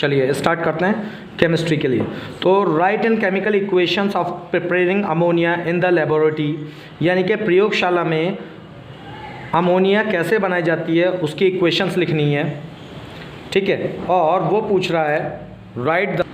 चलिए स्टार्ट करते हैं केमिस्ट्री के लिए। तो right in chemical equations of preparing ammonia in the laboratory, यानी कि प्रयोगशाला में अमोनिया कैसे बनाई जाती है उसकी इक्वेशंस लिखनी है, ठीक है। और वो पूछ रहा है राइट द,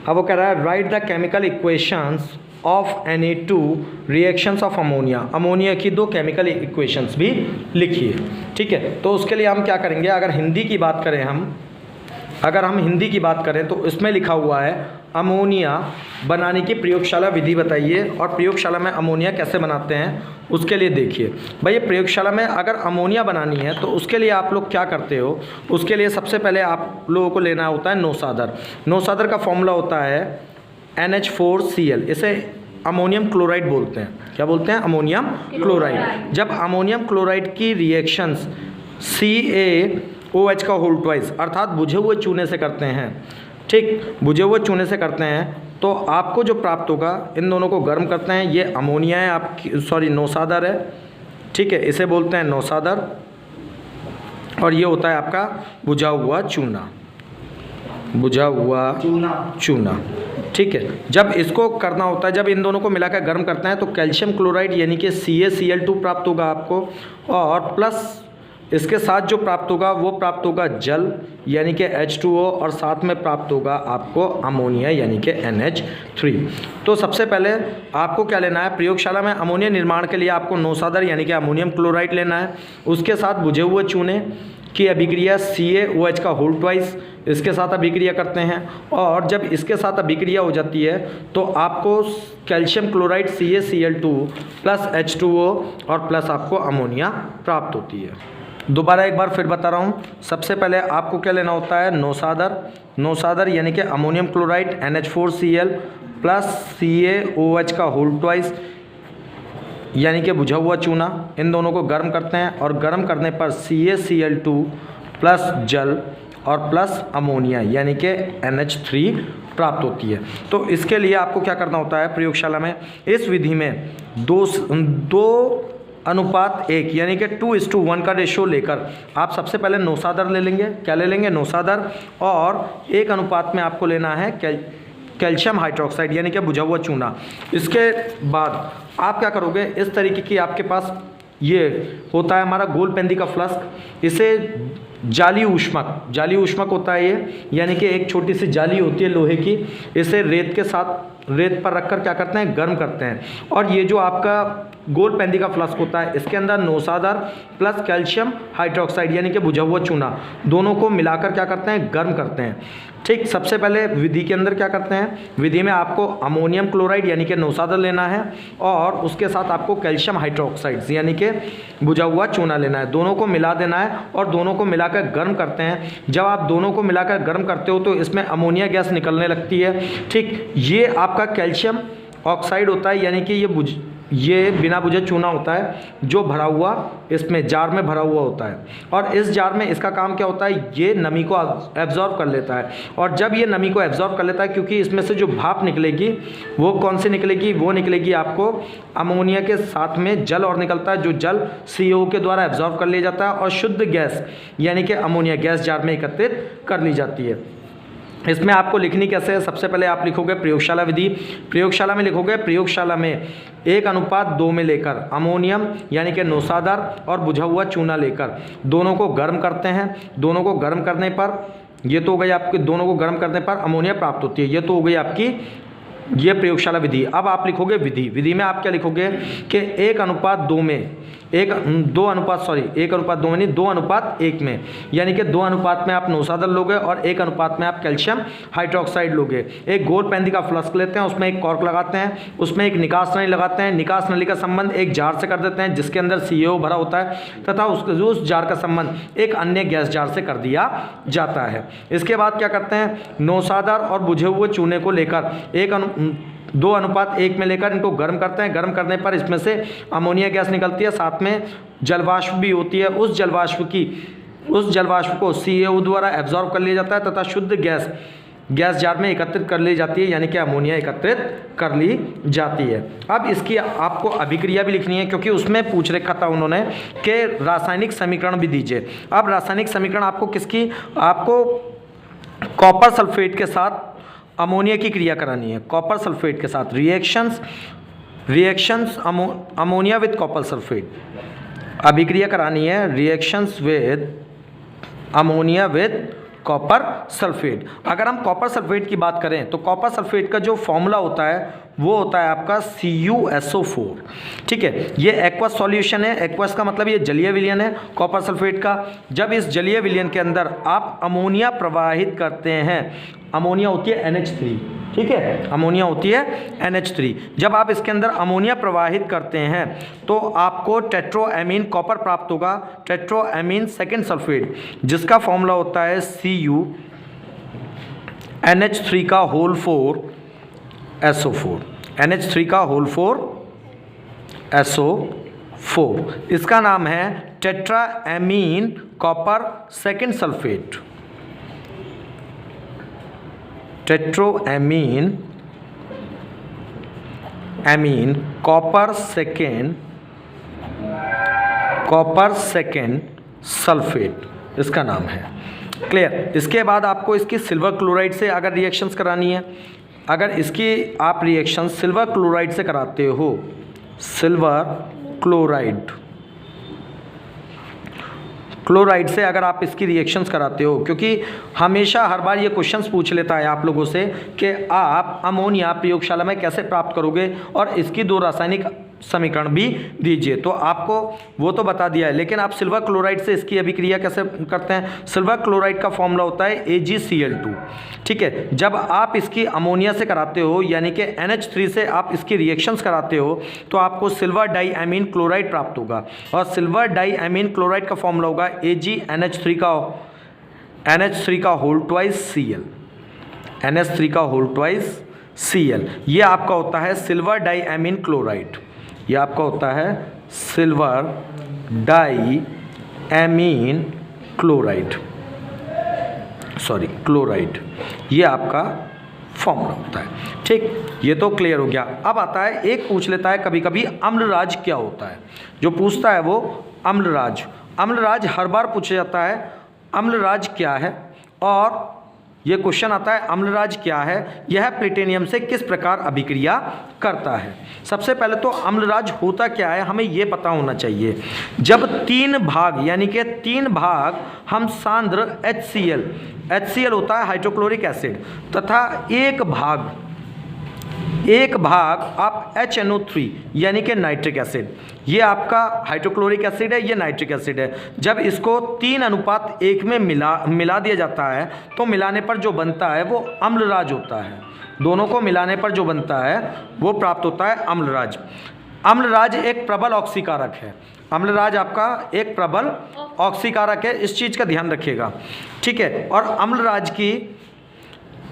अब वो कह रहा है right the chemical equations of Na2 reactions of ammonia. Ammonia की दो केमिकल इक्वेशंस भी लिखिए, ठीक है। तो उसके लिए हम क्या करेंगे, अगर हिंदी की बात करें अगर हम हिंदी की बात करें तो इसमें लिखा हुआ है अमोनिया बनाने की प्रयोगशाला विधि बताइए, और प्रयोगशाला में अमोनिया कैसे बनाते हैं उसके लिए देखिए। भाई प्रयोगशाला में अगर अमोनिया बनानी है तो उसके लिए आप लोग क्या करते हो, उसके लिए सबसे पहले आप लोगों को लेना होता है नौसादर। नौसादर का फॉर्मूला होता है NH4Cl, इसे अमोनियम क्लोराइड बोलते हैं। क्या बोलते हैं? Ammonium chloride. जब अमोनियम क्लोराइड की रिएक्शंस CaOH का होल ट्वाइस अर्थात बुझे हुए चूने से करते हैं, ठीक, बुझे हुए चूने से करते हैं, तो आपको जो प्राप्त होगा, इन दोनों को गर्म करते हैं, ये अमोनिया है आपकी, सॉरी नौसादर है, ठीक है, इसे बोलते हैं नौसादर, और ये होता है आपका बुझा हुआ चूना, बुझा हुआ चूना, ठीक है। जब इसको करना होता है, जब इन दोनों को मिलाकर गर्म करते हैं तो कैल्शियम क्लोराइड यानी कि CaCl2 प्राप्त होगा आपको, और प्लस इसके साथ जो प्राप्त होगा वो प्राप्त होगा जल यानी कि H2O, और साथ में प्राप्त होगा आपको अमोनिया यानी कि NH3। तो सबसे पहले आपको क्या लेना है, प्रयोगशाला में अमोनिया निर्माण के लिए आपको नौसादर यानी कि अमोनियम क्लोराइड लेना है, उसके साथ बुझे हुए चूने की अभिक्रिया CaOH का होल ट्वाइस इसके साथ अभिक्रिया करते हैं, और जब इसके साथ अभिक्रिया हो जाती है तो आपको calcium chloride CaCl2 plus H2O और प्लस आपको अमोनिया प्राप्त होती है। दोबारा एक बार फिर बता रहा हूँ, सबसे पहले आपको क्या लेना होता है, नौसादर यानी कि ammonium chloride NH4Cl plus CaOH का होल ट्वाइस यानी कि बुझा हुआ चूना, इन दोनों को गर्म करते हैं, और गर्म करने पर CaCl2 प्लस जल और प्लस अमोनिया यानी कि NH3 प्राप्त होती है। तो इसके लिए आपको क्या करना होता है, प्रयोगशाला में इस विधि में 2:1 यानी कि 2:1 का रेशियो लेकर आप सबसे पहले नौसादर ले लेंगे। क्या ले लेंगे? नौसादर, और 1 अनुपात में आपको लेना है कैल्शियम हाइड्रोक्साइड यानी कि बुझा हुआ चूना। इसके बाद आप क्या करोगे, इस तरीके की आपके पास ये होता है हमारा गोलपेंदी का फ्लास्क, इसे जाली ऊष्मक होता है ये, यानी कि एक छोटी सी जाली होती है लोहे की, इसे रेत पर रखकर क्या करते हैं, गर्म करते हैं, और ये जो आपका गोलपेंदी का फ्लास्क होता है इसके अंदर नौसादर प्लस कैल्शियम हाइड्रोक्साइड यानी कि बुझा हुआ चूना दोनों को मिलाकर क्या करते हैं, गर्म करते हैं, ठीक। सबसे पहले विधि के अंदर क्या करते हैं, विधि में आपको अमोनियम क्लोराइड यानी कि नौसादर लेना है, और उसके साथ आपको कैल्शियम हाइड्रोक्साइड यानी कि बुझा हुआ चूना लेना है, दोनों को मिला देना है, और दोनों को मिलाकर गर्म करते हैं। जब आप दोनों को मिलाकर गर्म करते हो तो इसमें अमोनिया गैस निकलने लगती है, ठीक। ये आपका कैल्शियम ऑक्साइड होता है, यानी कि ये बिना बुझे चूना होता है जो भरा हुआ इसमें जार में भरा हुआ होता है, और इस जार में इसका काम क्या होता है, ये नमी को एब्जॉर्ब कर लेता है, और जब ये नमी को एब्जॉर्ब कर लेता है, क्योंकि इसमें से जो भाप निकलेगी वो कौन सी निकलेगी, वो निकलेगी आपको अमोनिया के साथ में जल और निकलता है, जो जल CO के द्वारा एब्जॉर्ब कर लिया जाता है और शुद्ध गैस यानी कि अमोनिया गैस जार में एकत्रित कर ली जाती है। इसमें आपको लिखनी कैसे है, सबसे पहले आप लिखोगे प्रयोगशाला विधि, प्रयोगशाला में लिखोगे, प्रयोगशाला में 1:2 में लेकर अमोनियम यानी कि नौसादर और बुझा हुआ चूना लेकर दोनों को गर्म करते हैं। दोनों को गर्म करने पर, ये तो हो गई आपके, दोनों को गर्म करने पर अमोनिया प्राप्त होती है, ये तो हो गई आपकी ये प्रयोगशाला विधि। अब आप लिखोगे विधि में आप क्या लिखोगे कि 1:2 में 2:1 में, यानी कि 2 अनुपात में आप नौसादर लोगे और 1 अनुपात में आप कैल्शियम हाइड्रोक्साइड लोगे। एक गोलपेंदी का फ्लास्क लेते हैं, उसमें एक कॉर्क लगाते हैं, उसमें एक निकास नली लगाते हैं, निकास नली का संबंध एक जार से कर देते हैं जिसके अंदर CaO भरा होता है, तथा उस जार का संबंध एक अन्य गैस जार से कर दिया जाता है। इसके बाद क्या करते हैं, नौसादर और बुझे हुए चूने को लेकर 2:1 में लेकर इनको गर्म करते हैं। गर्म करने पर इसमें से अमोनिया गैस निकलती है, साथ में जलवाष्प भी होती है। उस जलवाष्प को CaO द्वारा एब्जॉर्ब कर लिया जाता है तथा शुद्ध गैस जार में एकत्रित कर ली जाती है, यानी कि अमोनिया एकत्रित कर ली जाती है। अब इसकी आपको अभिक्रिया भी लिखनी है, क्योंकि उसमें पूछ रखा था उन्होंने कि रासायनिक समीकरण भी दीजिए। अब रासायनिक समीकरण आपको कॉपर सल्फेट के साथ अमोनिया की क्रिया करानी है। कॉपर सल्फेट के साथ reactions ammonia with copper sulphate, अभिक्रिया करानी है reactions with ammonia with copper sulphate. अगर हम कॉपर सल्फेट की बात करें तो कॉपर सल्फेट का जो फॉर्मूला होता है वो होता है आपका CuSO4। ठीक है, ये एक्वस सॉल्यूशन है। एक्वस का मतलब ये जलीय विलयन है कॉपर सल्फेट का। जब इस जलीय विलयन के अंदर आप अमोनिया प्रवाहित करते हैं, अमोनिया होती है NH3, ठीक है, अमोनिया होती है NH3। जब आप इसके अंदर अमोनिया प्रवाहित करते हैं तो आपको टेट्रोएमीन कॉपर प्राप्त होगा, टेट्रोएमीन सेकेंड सल्फेट, जिसका फॉर्मूला होता है CuNH3 का होल 4 SO4, NH3 का होल 4 SO4। इसका नाम है tetraammine copper second sulphate, tetraammine copper second sulphate, इसका नाम है। क्लियर। इसके बाद आपको इसकी सिल्वर क्लोराइड से अगर रिएक्शंस करानी है, अगर इसकी आप रिएक्शन सिल्वर क्लोराइड से कराते हो, सिल्वर क्लोराइड से अगर आप इसकी रिएक्शंस कराते हो, क्योंकि हमेशा हर बार ये क्वेश्चंस पूछ लेता है आप लोगों से कि आप अमोनिया प्रयोगशाला में कैसे प्राप्त करोगे और इसकी दो रासायनिक समीकरण भी दीजिए। तो आपको वो तो बता दिया है, लेकिन आप सिल्वर क्लोराइड से इसकी अभिक्रिया कैसे करते हैं। सिल्वर क्लोराइड का फॉर्मूला होता है AgCl2। ठीक है, जब आप इसकी अमोनिया से कराते हो यानी कि NH3 से आप इसकी रिएक्शंस कराते हो तो आपको सिल्वर डाईएमीन क्लोराइड प्राप्त होगा, और सिल्वर डाईएमीन क्लोराइड का फॉर्मूला होगा AgNH3 का होल ट्वाइस Cl, NH3 का होल ट्वाइस Cl। ये आपका होता है सिल्वर डाईएमीन क्लोराइड, ये आपका होता है सिल्वर डाईएमीन क्लोराइड, क्लोराइड, ये आपका फॉर्मूला होता है। ठीक, ये तो क्लियर हो गया। अब आता है एक पूछ लेता है कभी कभी अम्लराज क्या होता है, जो पूछता है वो अम्लराज। अम्लराज हर बार पूछा जाता है अम्लराज क्या है, और ये क्वेश्चन आता है अम्लराज क्या है, यह प्लेटिनियम से किस प्रकार अभिक्रिया करता है। सबसे पहले तो अम्लराज होता क्या है हमें ये पता होना चाहिए। जब 3 भाग यानी कि 3 भाग हम सांद्र HCl होता है हाइड्रोक्लोरिक एसिड, तथा एक भाग आप HNO3 यानी कि नाइट्रिक एसिड, ये आपका हाइड्रोक्लोरिक एसिड है, ये नाइट्रिक एसिड है। जब इसको 3:1 में मिला दिया जाता है तो मिलाने पर जो बनता है वो अम्लराज होता है। दोनों को मिलाने पर जो बनता है वो प्राप्त होता है अम्लराज। अम्लराज एक प्रबल ऑक्सीकारक है, अम्लराज आपका एक प्रबल ऑक्सीकारक है, इस चीज़ का ध्यान रखिएगा। ठीक है, और अम्लराज की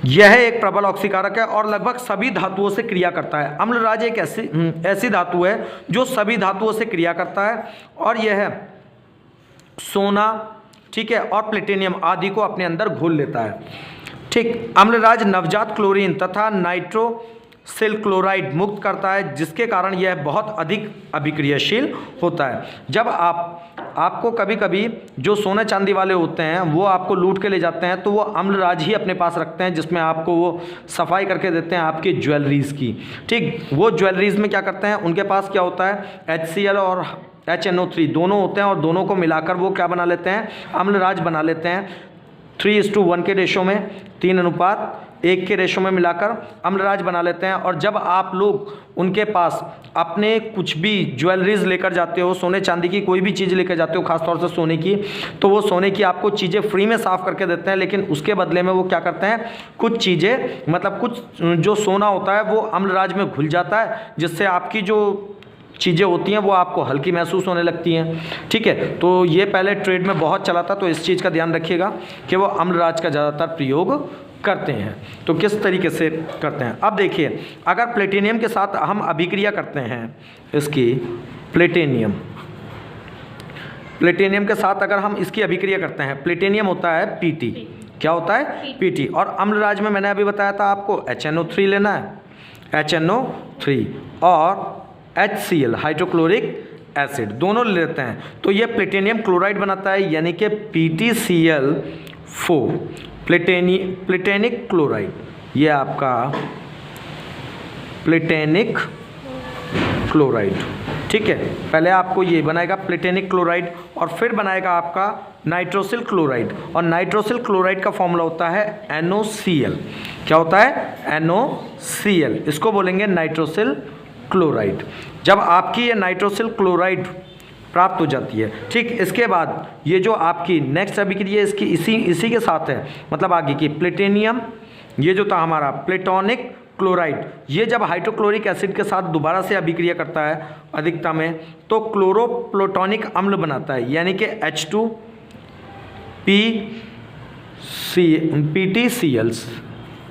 यह एक प्रबल ऑक्सीकारक है और लगभग सभी धातुओं से क्रिया करता है। अम्लराज एक ऐसी धातु है जो सभी धातुओं से क्रिया करता है, और यह सोना, ठीक है, और प्लेटिनियम आदि को अपने अंदर घोल लेता है। ठीक, अम्लराज नवजात क्लोरीन तथा नाइट्रोसिल क्लोराइड मुक्त करता है, जिसके कारण यह बहुत अधिक अभिक्रियाशील होता है। जब आपको कभी कभी जो सोने चांदी वाले होते हैं वो आपको लूट के ले जाते हैं, तो वो अम्लराज ही अपने पास रखते हैं, जिसमें आपको वो सफाई करके देते हैं आपकी ज्वेलरीज़ की। ठीक, वो ज्वेलरीज़ में क्या करते हैं, उनके पास क्या होता है HCl और HNO3 दोनों होते हैं, और दोनों को मिलाकर वो क्या बना लेते हैं, अम्लराज बना लेते हैं। 3:1 के रेशो में, 3:1 के रेशो में मिलाकर अम्लराज बना लेते हैं। और जब आप लोग उनके पास अपने कुछ भी ज्वेलरीज लेकर जाते हो, सोने चांदी की कोई भी चीज़ लेकर जाते हो, खासतौर से सोने की, तो वो सोने की आपको चीज़ें फ्री में साफ़ करके देते हैं, लेकिन उसके बदले में वो क्या करते हैं, कुछ चीज़ें मतलब कुछ जो सोना होता है वो अम्लराज में घुल जाता है, जिससे आपकी जो चीज़ें होती हैं वो आपको हल्की महसूस होने लगती हैं। ठीक है, तो ये पहले ट्रेड में बहुत चला था, तो इस चीज़ का ध्यान रखिएगा कि वो अम्लराज का ज़्यादातर प्रयोग करते हैं। तो किस तरीके से करते हैं, अब देखिए, अगर प्लेटिनियम के साथ हम अभिक्रिया करते हैं, इसकी प्लेटिनियम के साथ अगर हम इसकी अभिक्रिया करते हैं, प्लेटिनियम होता है Pt, क्या होता है Pt, और अम्लराज में मैंने अभी बताया था आपको HNO3 लेना है, HNO3 और HCl हाइड्रोक्लोरिक एसिड दोनों ले लेते हैं, तो ये प्लेटिनियम क्लोराइड बनाता है, यानी कि PtCl4, प्लेटेनिक क्लोराइड, ये आपका प्लेटेनिक क्लोराइड, ठीक है। पहले आपको ये बनाएगा प्लेटेनिक क्लोराइड और फिर बनाएगा आपका नाइट्रोसिल क्लोराइड, और नाइट्रोसिल क्लोराइड का फॉर्मूला होता है NaCl। क्या होता है? NaCl, इसको बोलेंगे नाइट्रोसिल क्लोराइड। जब आपकी ये नाइट्रोसिल क्लोराइड प्राप्त हो जाती है, ठीक, इसके बाद ये जो आपकी नेक्स्ट अभिक्रिया इसकी इसी के साथ है, मतलब आगे की प्लेटेनियम, ये जो था हमारा प्लेटोनिक क्लोराइड, ये जब हाइड्रोक्लोरिक एसिड के साथ दोबारा से अभिक्रिया करता है अधिकता में, तो क्लोरोप्लूटोनिक अम्ल बनाता है, यानी कि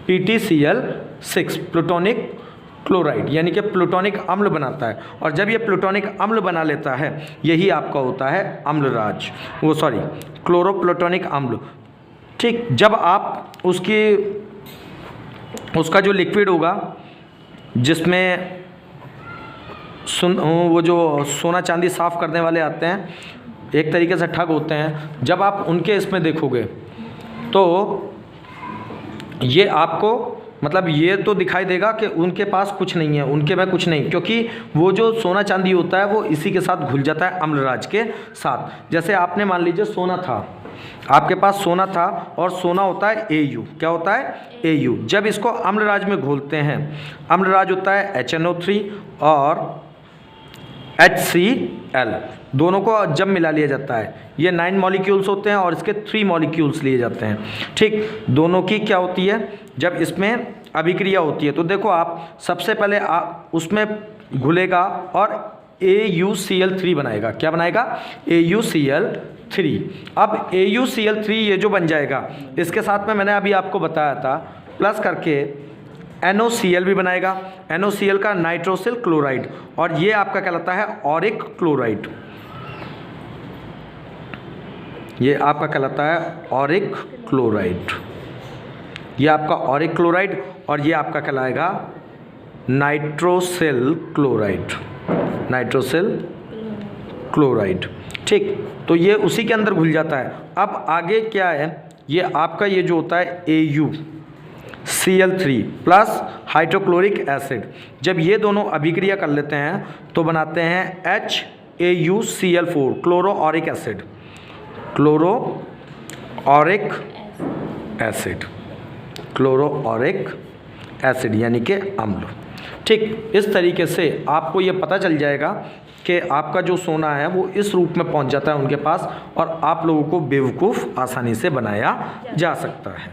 PTCl6 प्लूटोनिक क्लोराइड, यानी कि प्लूटोनिक अम्ल बनाता है। और जब ये प्लूटोनिक अम्ल बना लेता है, यही आपका होता है अम्लराज, क्लोरोप्लूटोनिक अम्ल, ठीक। जब आप उसका जो लिक्विड होगा, जिसमें वो जो सोना चांदी साफ़ करने वाले आते हैं, एक तरीके से ठग होते हैं, जब आप उनके इसमें देखोगे तो ये आपको, मतलब ये तो दिखाई देगा कि उनके पास कुछ नहीं है, उनके में कुछ नहीं, क्योंकि वो जो सोना चांदी होता है वो इसी के साथ घुल जाता है अम्लराज के साथ। जैसे आपने मान लीजिए सोना था, आपके पास सोना था, और सोना होता है Au, क्या होता है? Au। जब इसको अम्लराज में घोलते हैं, अम्लराज होता है HNO3 और HCl, दोनों को जब मिला लिया जाता है, ये 9 मॉलिक्यूल्स होते हैं और इसके 3 मॉलिक्यूल्स लिए जाते हैं, ठीक। दोनों की क्या होती है, जब इसमें अभिक्रिया होती है, तो देखो आप सबसे पहले आप उसमें घुलेगा और AuCl3 बनाएगा। क्या बनाएगा? AuCl3। अब AuCl3 ये जो बन जाएगा, इसके साथ में मैंने अभी आपको बताया था प्लस करके NOCl भी बनाएगा, NOCl का नाइट्रोसिल क्लोराइड, और ये आपका कहलाता है ऑरिक क्लोराइड, ये आपका कहलाता है ऑरिक क्लोराइड, ये आपका ऑरिक क्लोराइड, और ये आपका कहलाएगा नाइट्रोसिल क्लोराइड, नाइट्रोसिल क्लोराइड, ठीक। तो ये उसी के अंदर घुल जाता है। अब आगे क्या है, ये आपका ये जो होता है AuCl3 प्लस हाइड्रोक्लोरिक एसिड, जब ये दोनों अभिक्रिया कर लेते हैं तो बनाते हैं HAuCl4 chloro Auric acid, chloro Auric acid, chloro Auric acid यानी कि अम्ल, ठीक। इस तरीके से आपको ये पता चल जाएगा कि आपका जो सोना है वो इस रूप में पहुंच जाता है उनके पास, और आप लोगों को बेवकूफ़ आसानी से बनाया जा सकता है।